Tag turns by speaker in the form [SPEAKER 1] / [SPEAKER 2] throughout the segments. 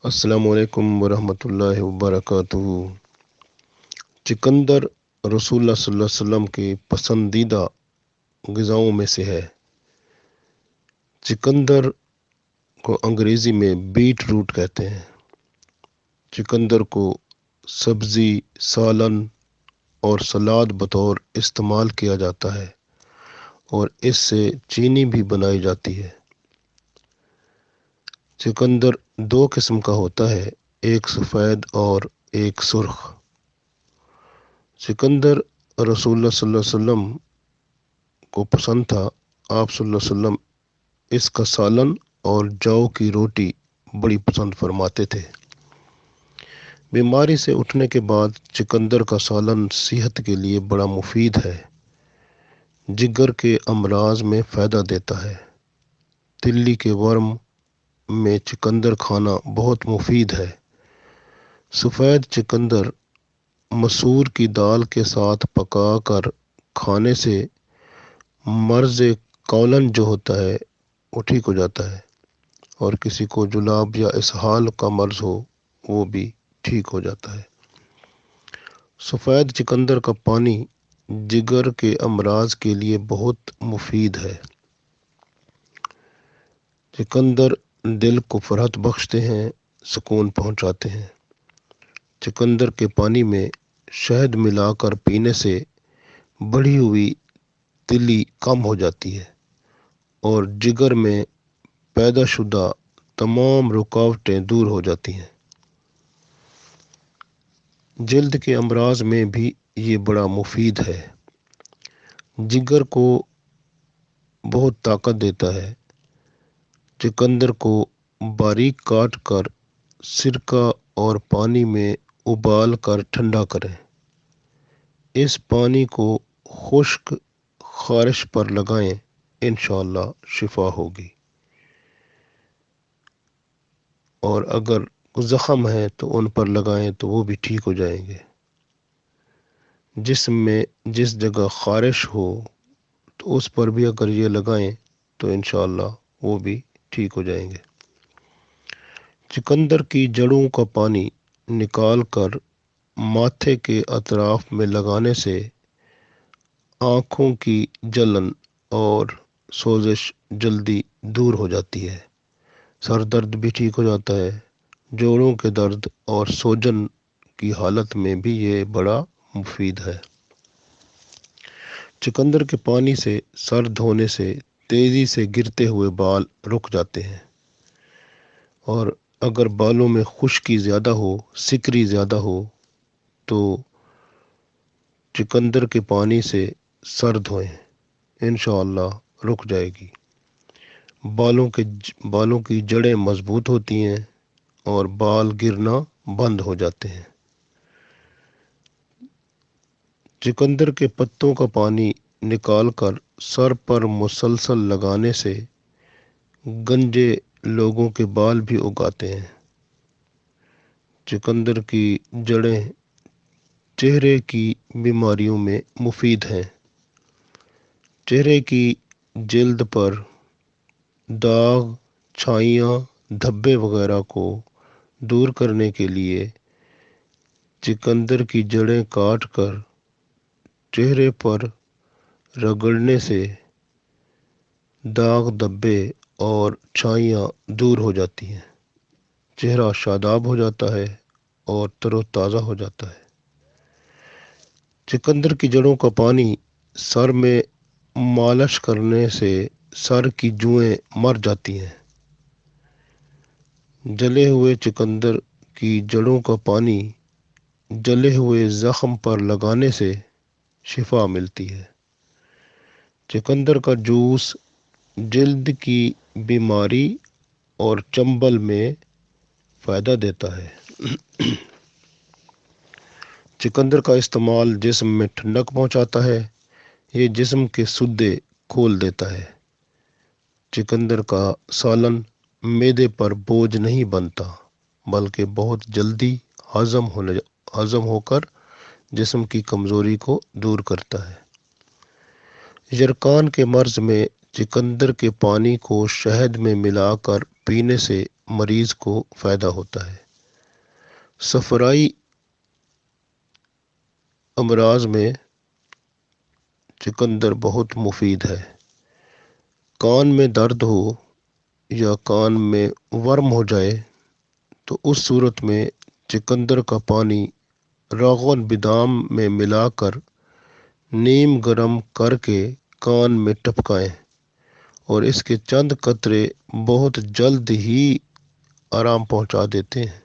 [SPEAKER 1] السلام علیکم ورحمۃ اللہ وبرکاتہ۔ چقندر رسول اللہ صلی اللہ علیہ وسلم کی پسندیدہ غذاؤں میں سے ہے۔ چقندر کو انگریزی میں بیٹ روٹ کہتے ہیں۔ چقندر کو سبزی، سالن اور سلاد بطور استعمال کیا جاتا ہے اور اس سے چینی بھی بنائی جاتی ہے۔ چقندر دو قسم کا ہوتا ہے، ایک سفید اور ایک سرخ۔ چقندر رسول اللہ صلی اللہ علیہ وسلم کو پسند تھا۔ آپ صلی اللہ علیہ وسلم اس کا سالن اور جو کی روٹی بڑی پسند فرماتے تھے۔ بیماری سے اٹھنے کے بعد چقندر کا سالن صحت کے لیے بڑا مفید ہے، جگر کے امراض میں فائدہ دیتا ہے۔ تلی کے ورم میں چقندر کھانا بہت مفید ہے۔ سفید چقندر مسور کی دال کے ساتھ پکا کر کھانے سے مرض کولن جو ہوتا ہے وہ ٹھیک ہو جاتا ہے، اور کسی کو جلاب یا اسہال کا مرض ہو وہ بھی ٹھیک ہو جاتا ہے۔ سفید چقندر کا پانی جگر کے امراض کے لیے بہت مفید ہے۔ چقندر دل کو فرحت بخشتے ہیں، سکون پہنچاتے ہیں۔ چقندر کے پانی میں شہد ملا کر پینے سے بڑھی ہوئی تلی کم ہو جاتی ہے اور جگر میں پیدا شدہ تمام رکاوٹیں دور ہو جاتی ہیں۔ جلد کے امراض میں بھی یہ بڑا مفید ہے۔ جگر کو بہت طاقت دیتا ہے۔ چقندر کو باریک کاٹ کر سرکہ اور پانی میں ابال کر ٹھنڈا کریں۔ اس پانی کو خشک خارش پر لگائیں، انشاءاللہ شفا ہوگی، اور اگر زخم ہے تو ان پر لگائیں تو وہ بھی ٹھیک ہو جائیں گے۔ جسم میں جس جگہ خارش ہو تو اس پر بھی اگر یہ لگائیں تو انشاءاللہ وہ بھی ٹھیک ہو جائیں گے۔ چقندر کی جڑوں کا پانی نکال کر ماتھے کے اطراف میں لگانے سے آنکھوں کی جلن اور سوزش جلدی دور ہو جاتی ہے۔ سر درد بھی ٹھیک ہو جاتا ہے۔ جوڑوں کے درد اور سوجن کی حالت میں بھی یہ بڑا مفید ہے۔ چقندر کے پانی سے سر دھونے سے تیزی سے گرتے ہوئے بال رک جاتے ہیں، اور اگر بالوں میں خشکی زیادہ ہو، سکری زیادہ ہو تو چقندر کے پانی سے سر دھوئیں، انشاءاللہ رک جائے گی۔ بالوں کی جڑیں مضبوط ہوتی ہیں اور بال گرنا بند ہو جاتے ہیں۔ چقندر کے پتوں کا پانی نکال کر سر پر مسلسل لگانے سے گنجے لوگوں کے بال بھی اگاتے ہیں۔ چقندر کی جڑیں چہرے کی بیماریوں میں مفید ہیں۔ چہرے کی جلد پر داغ، چھائیاں، دھبے وغیرہ کو دور کرنے کے لیے چقندر کی جڑیں کاٹ کر چہرے پر رگڑنے سے داغ، دھبے اور چھائیاں دور ہو جاتی ہیں۔ چہرہ شاداب ہو جاتا ہے اور تر و تازہ ہو جاتا ہے۔ چقندر کی جڑوں کا پانی سر میں مالش کرنے سے سر کی جوئیں مر جاتی ہیں۔ جلے ہوئے چقندر کی جڑوں کا پانی جلے ہوئے زخم پر لگانے سے شفا ملتی ہے۔ چقندر کا جوس جلد کی بیماری اور چنبل میں فائدہ دیتا ہے۔ چقندر کا استعمال جسم میں ٹھنڈک پہنچاتا ہے۔ یہ جسم کے سدے کھول دیتا ہے۔ چقندر کا سالن معدے پر بوجھ نہیں بنتا، بلکہ بہت جلدی ہضم ہو کر جسم کی کمزوری کو دور کرتا ہے۔ یرقان کے مرض میں چقندر کے پانی کو شہد میں ملا کر پینے سے مریض کو فائدہ ہوتا ہے۔ صفرائی امراض میں چقندر بہت مفید ہے۔ کان میں درد ہو یا کان میں ورم ہو جائے تو اس صورت میں چقندر کا پانی روغن بادام میں ملا کر نیم گرم کر کے کان میں ٹپکائیں اور اس کے چند قطرے بہت جلد ہی آرام پہنچا دیتے ہیں۔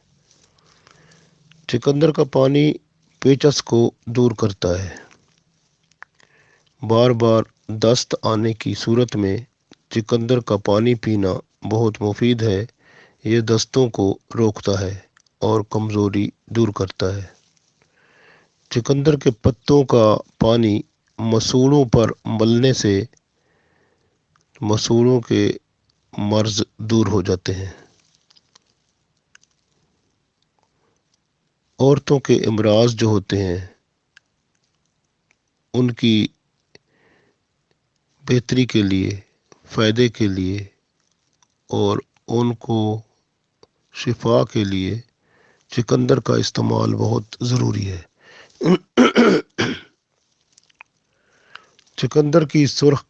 [SPEAKER 1] چقندر کا پانی پیچس کو دور کرتا ہے۔ بار بار دست آنے کی صورت میں چقندر کا پانی پینا بہت مفید ہے۔ یہ دستوں کو روکتا ہے اور کمزوری دور کرتا ہے۔ چقندر کے پتوں کا پانی مسوڑوں پر ملنے سے مسوڑوں کے مرض دور ہو جاتے ہیں۔ عورتوں کے امراض جو ہوتے ہیں ان کی بہتری کے لیے، فائدے کے لیے اور ان کو شفا کے لیے چقندر کا استعمال بہت ضروری ہے۔ چقندر کی سرخ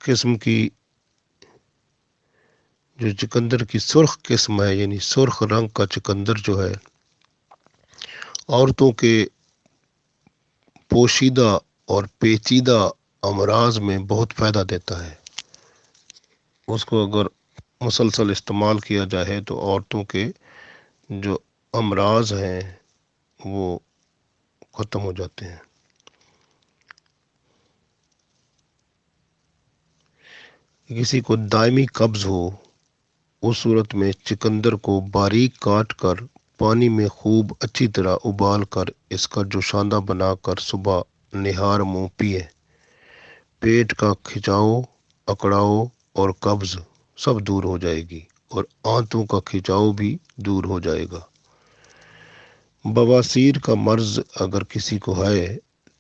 [SPEAKER 1] قسم ہے، یعنی سرخ رنگ کا چقندر جو ہے، عورتوں کے پوشیدہ اور پیچیدہ امراض میں بہت فائدہ دیتا ہے۔ اس کو اگر مسلسل استعمال کیا جائے تو عورتوں کے جو امراض ہیں وہ ختم ہو جاتے ہیں۔ کسی کو دائمی قبض ہو، اس صورت میں چقندر کو باریک کاٹ کر پانی میں خوب اچھی طرح ابال کر اس کا جوشاندہ بنا کر صبح نہار منہ پیے۔ پیٹ کا کھچاؤ، اکڑاؤ اور قبض سب دور ہو جائے گی اور آنتوں کا کھچاؤ بھی دور ہو جائے گا۔ بواسیر کا مرض اگر کسی کو ہے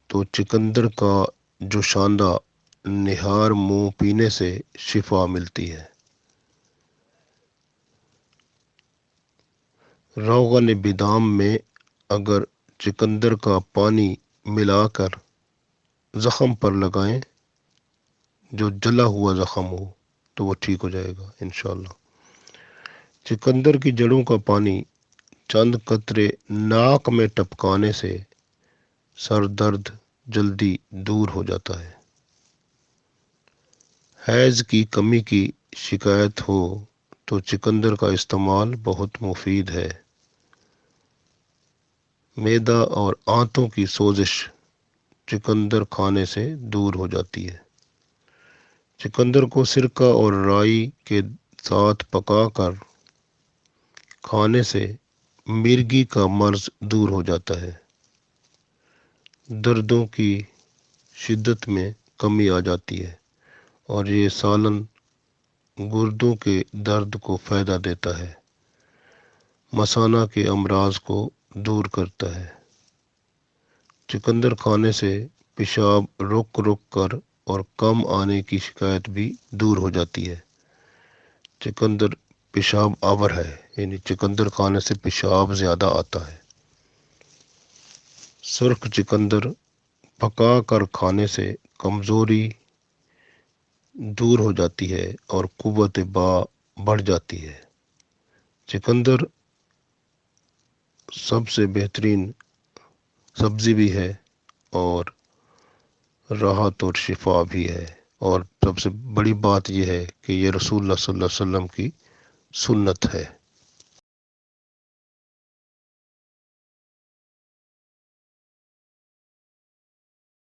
[SPEAKER 1] تو چقندر کا جوشاندہ نہار منہ پینے سے شفا ملتی ہے۔ روغن بادام میں اگر چقندر کا پانی ملا کر زخم پر لگائیں، جو جلا ہوا زخم ہو تو وہ ٹھیک ہو جائے گا انشاءاللہ۔ چقندر کی جڑوں کا پانی چند قطرے ناک میں ٹپکانے سے سر درد جلدی دور ہو جاتا ہے۔ حیض کی کمی کی شکایت ہو تو چقندر کا استعمال بہت مفید ہے۔ معدہ اور آنتوں کی سوزش چقندر کھانے سے دور ہو جاتی ہے۔ چقندر کو سرکہ اور رائی کے ساتھ پکا کر کھانے سے مرگی کا مرض دور ہو جاتا ہے۔ دردوں کی شدت میں کمی آ جاتی ہے اور یہ سالن گردوں کے درد کو فائدہ دیتا ہے۔ مثانہ کے امراض کو دور کرتا ہے۔ چقندر کھانے سے پیشاب رک کر اور کم آنے کی شکایت بھی دور ہو جاتی ہے۔ چقندر پیشاب آور ہے، یعنی چقندر کھانے سے پیشاب زیادہ آتا ہے۔ سرخ چقندر پکا کر کھانے سے کمزوری دور ہو جاتی ہے اور قوت بڑھ جاتی ہے۔ چقندر سب سے بہترین سبزی بھی ہے اور راحت اور شفا بھی ہے، اور سب سے بڑی بات یہ ہے کہ یہ رسول اللہ صلی اللہ علیہ وسلم کی سنت ہے۔